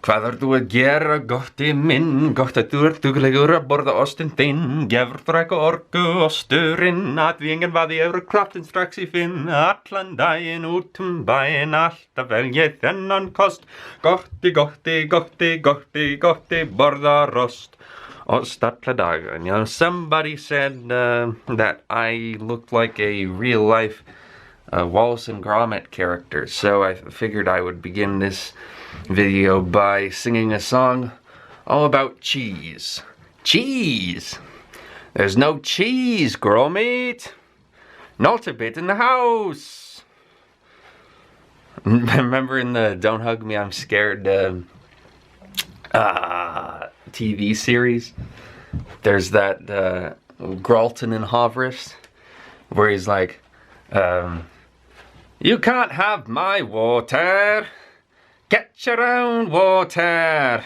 Hvað þú að gera gott í minn, gott að þú duglegur að borða ostinn þinn, gefur fræk og orku osturinn, að vingen hvað ég hefur kraftinn strax í finn, allan daginn út bæinn, alltaf vel ég þennan kost, gotti, borða rost. Ost alla dagen. You know, somebody said that I looked like a real-life Wallace and Gromit character, so I figured I would begin this video by singing a song all about cheese. Cheese! There's no cheese, Gromit! Not a bit in the house! Remember in the Don't Hug Me, I'm Scared TV series? There's that Gralton and Havris, where he's like, you can't have my water! Get your own water!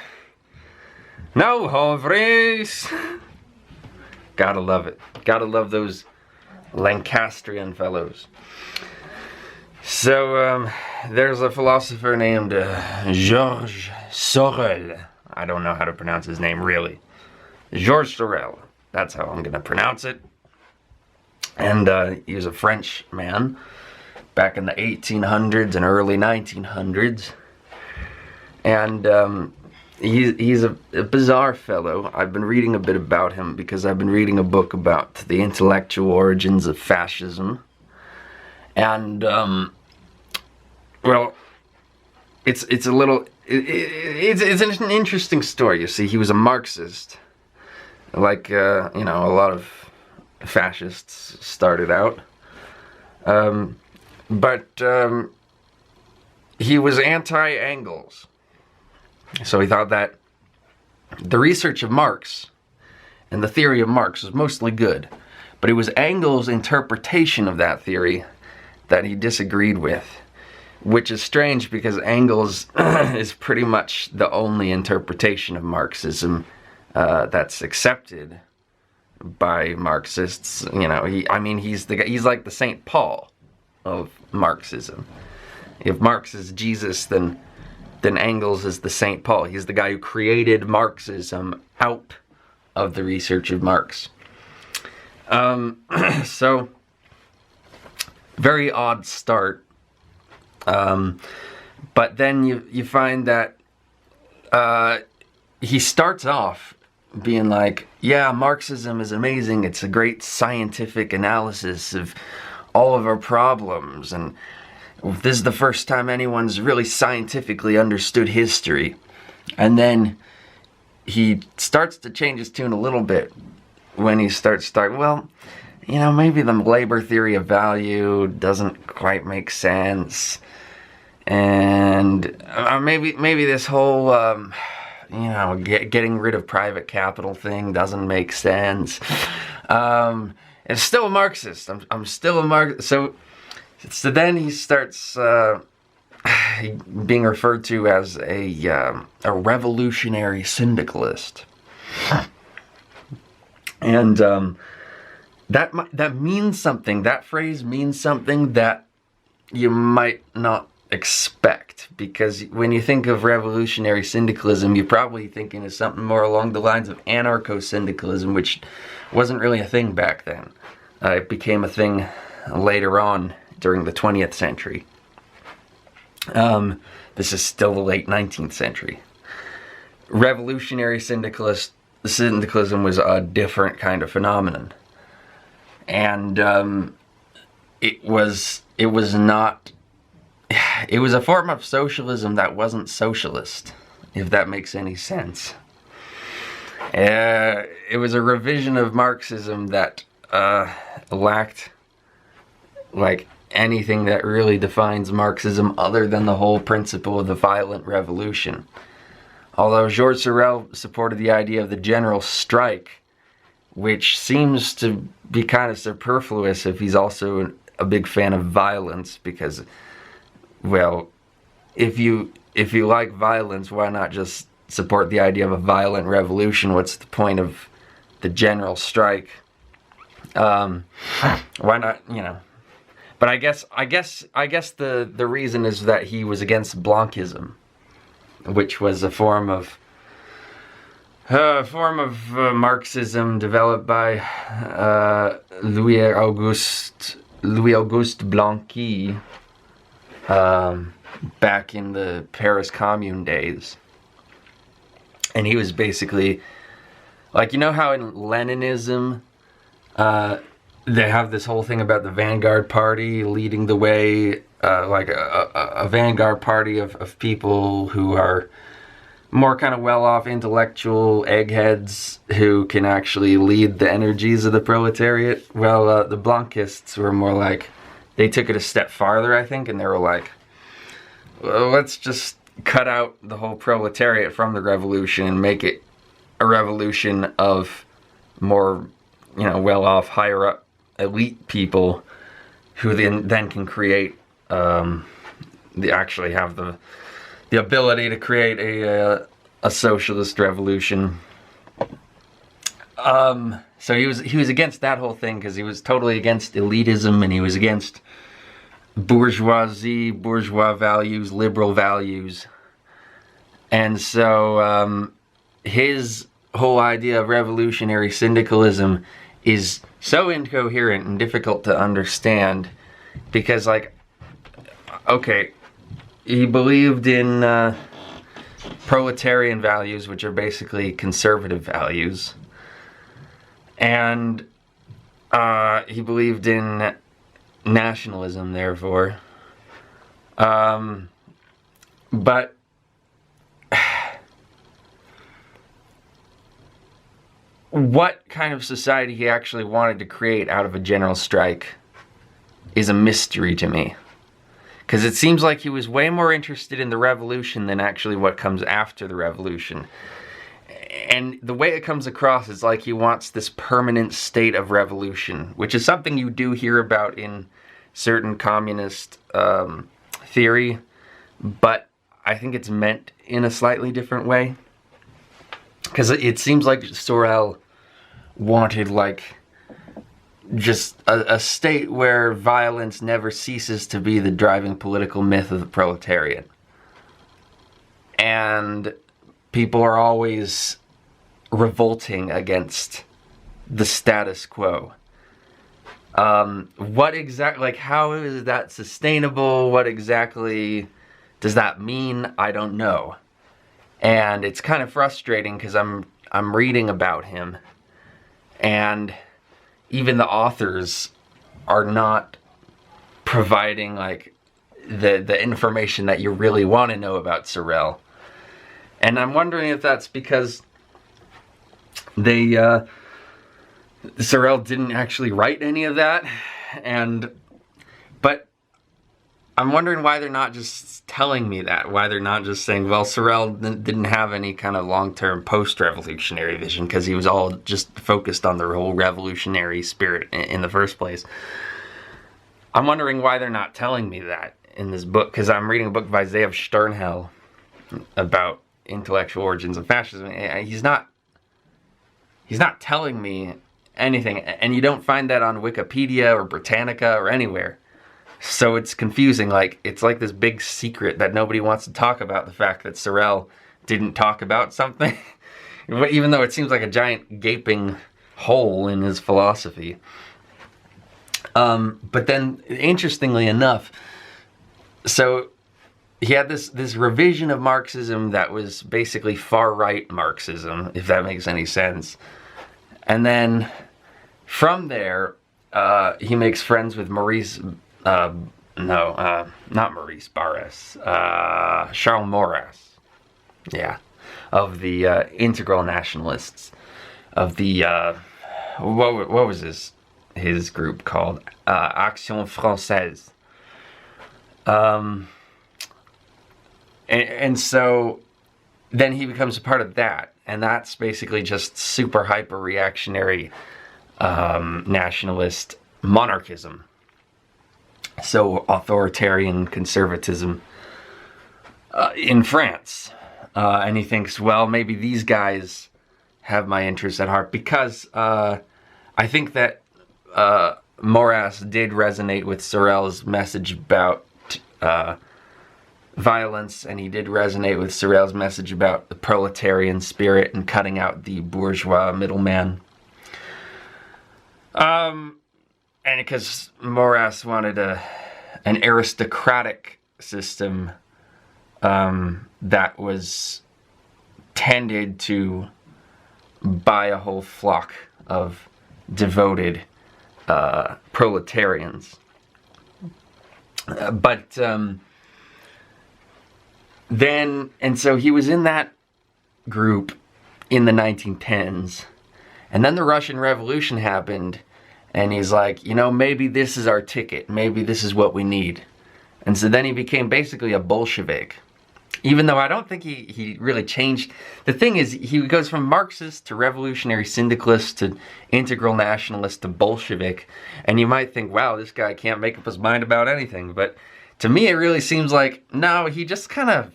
No, Havris! Gotta love it. Gotta love those Lancastrian fellows. So, there's a philosopher named Georges Sorel. I don't know how to pronounce his name, really. Georges Sorel. That's how I'm gonna pronounce it. And he was a French man back in the 1800s and early 1900s. And he's a bizarre fellow. I've been reading a bit about him because I've been reading a book about the intellectual origins of fascism. And, well, it's an interesting story. You see, he was a Marxist, like you know, a lot of fascists started out, but he was anti-Engels. So he thought that the research of Marx and the theory of Marx was mostly good, but it was Engels' interpretation of that theory that he disagreed with. Which is strange because Engels is pretty much the only interpretation of Marxism that's accepted by Marxists. You know, he's like the St. Paul of Marxism. If Marx is Jesus, then Engels is the St. Paul. He's the guy who created Marxism out of the research of Marx. So, very odd start. But then you find that he starts off being like, yeah, Marxism is amazing, it's a great scientific analysis of all of our problems, and this is the first time anyone's really scientifically understood history. And then he starts to change his tune a little bit when he starts well, you know, maybe the labor theory of value doesn't quite make sense. And maybe this whole, you know, getting rid of private capital thing doesn't make sense. It's still a Marxist. I'm still a Marxist. So then he starts being referred to as a revolutionary syndicalist. And that means something. That phrase means something that you might not expect, because when you think of revolutionary syndicalism, you're probably thinking of something more along the lines of anarcho-syndicalism, which wasn't really a thing back then. It became a thing later on during the 20th century. This is still the late 19th century. Revolutionary syndicalism was a different kind of phenomenon. And it was a form of socialism that wasn't socialist, if that makes any sense. It was a revision of Marxism that lacked like anything that really defines Marxism other than the whole principle of the violent revolution. Although Georges Sorel supported the idea of the general strike, which seems to be kind of superfluous if he's also a big fan of violence, because, well, if you like violence, why not just support the idea of a violent revolution? What's the point of the general strike? Why not, you know? But I guess the reason is that he was against Blanquism. which was a form of Marxism developed by Louis-Auguste Blanqui back in the Paris Commune days. And he was basically, like, you know how in Leninism they have this whole thing about the vanguard party leading the way, like a vanguard party of people who are more kind of well-off intellectual eggheads who can actually lead the energies of the proletariat. Well, the Blanquists were more like, they took it a step farther, I think, and they were like, well, let's just cut out the whole proletariat from the revolution and make it a revolution of more, you know, well-off, higher-up elite people who then can create, they actually have the ability to create a socialist revolution. So he was against that whole thing because he was totally against elitism, and he was against bourgeois values, liberal values. And so his whole idea of revolutionary syndicalism is so incoherent and difficult to understand because, like, okay, he believed in proletarian values, which are basically conservative values, and he believed in nationalism, therefore, but what kind of society he actually wanted to create out of a general strike is a mystery to me. Because it seems like he was way more interested in the revolution than actually what comes after the revolution. And the way it comes across is like he wants this permanent state of revolution, which is something you do hear about in certain communist theory, but I think it's meant in a slightly different way. Because it seems like Sorel wanted, like, just a state where violence never ceases to be the driving political myth of the proletariat. And people are always revolting against the status quo. What exactly, like, how is that sustainable? What exactly does that mean? I don't know. And it's kind of frustrating because I'm reading about him, and even the authors are not providing, like, the information that you really want to know about Sorel. And I'm wondering if that's because Sorel didn't actually write any of that, but I'm wondering why they're not just telling me that, why they're not just saying, well, Sorel didn't have any kind of long-term post-revolutionary vision because he was all just focused on the whole revolutionary spirit in the first place. I'm wondering why they're not telling me that in this book, because I'm reading a book by Zeev Sternhell about intellectual origins of fascism. He's not telling me anything, and you don't find that on Wikipedia or Britannica or anywhere. So it's confusing, like, it's like this big secret that nobody wants to talk about, the fact that Sorel didn't talk about something, even though it seems like a giant gaping hole in his philosophy. But then, interestingly enough, so he had this revision of Marxism that was basically far-right Marxism, if that makes any sense. And then, from there, he makes friends with not Maurice Barres, Charles Maurras, yeah, of the Integral Nationalists, of the, what was his group called? Action Française. And so then he becomes a part of that, and that's basically just super hyper reactionary nationalist monarchism. So authoritarian conservatism in France. And he thinks, well, maybe these guys have my interests at heart, because I think that Maurras did resonate with Sorel's message about violence, and he did resonate with Sorel's message about the proletarian spirit and cutting out the bourgeois middleman. And because Maurras wanted an aristocratic system that was tended to by a whole flock of devoted proletarians. And so he was in that group in the 1910s, and then the Russian Revolution happened, and he's like, you know, maybe this is our ticket, maybe this is what we need. And so then he became basically a Bolshevik, even though I don't think he really changed. The thing is, he goes from Marxist to revolutionary syndicalist to integral nationalist to Bolshevik, and you might think, wow, this guy can't make up his mind about anything, but to me it really seems like, no, he just kind of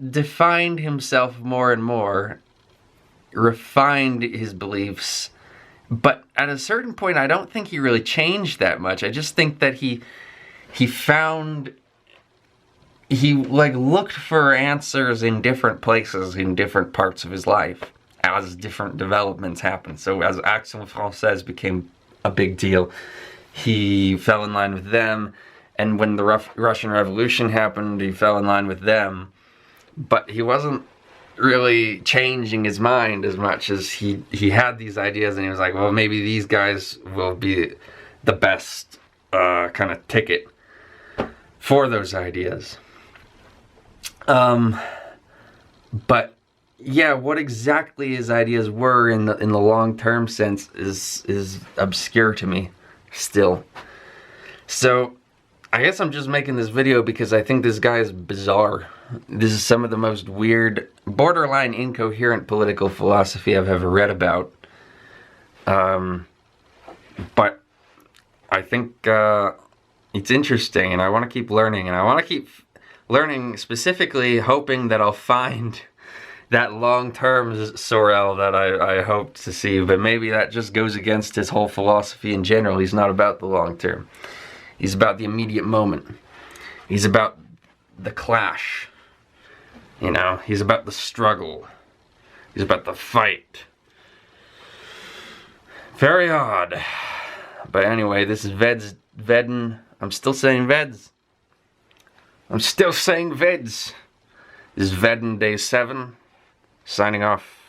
defined himself more and more, refined his beliefs, but at a certain point I don't think he really changed that much. I just think that he looked for answers in different places, in different parts of his life, as different developments happened. So as Action Française became a big deal, he fell in line with them, and when the Russian Revolution happened, he fell in line with them. But he wasn't really changing his mind as much as he had these ideas, and he was like, well, maybe these guys will be the best kind of ticket for those ideas. But yeah, what exactly his ideas were in the long-term sense is obscure to me still. So I guess I'm just making this video because I think this guy is bizarre. This is some of the most weird, borderline incoherent political philosophy I've ever read about. But I think it's interesting, and I want to keep learning, and I want to keep learning, specifically hoping that I'll find that long-term Sorel that I hoped to see, but maybe that just goes against his whole philosophy in general. He's not about the long-term. He's about the immediate moment. He's about the clash. You know, he's about the struggle. He's about the fight. Very odd. But anyway, this is VEDN. I'm still saying VEDS. I'm still saying VEDS. This is VEDN Day 7. Signing off.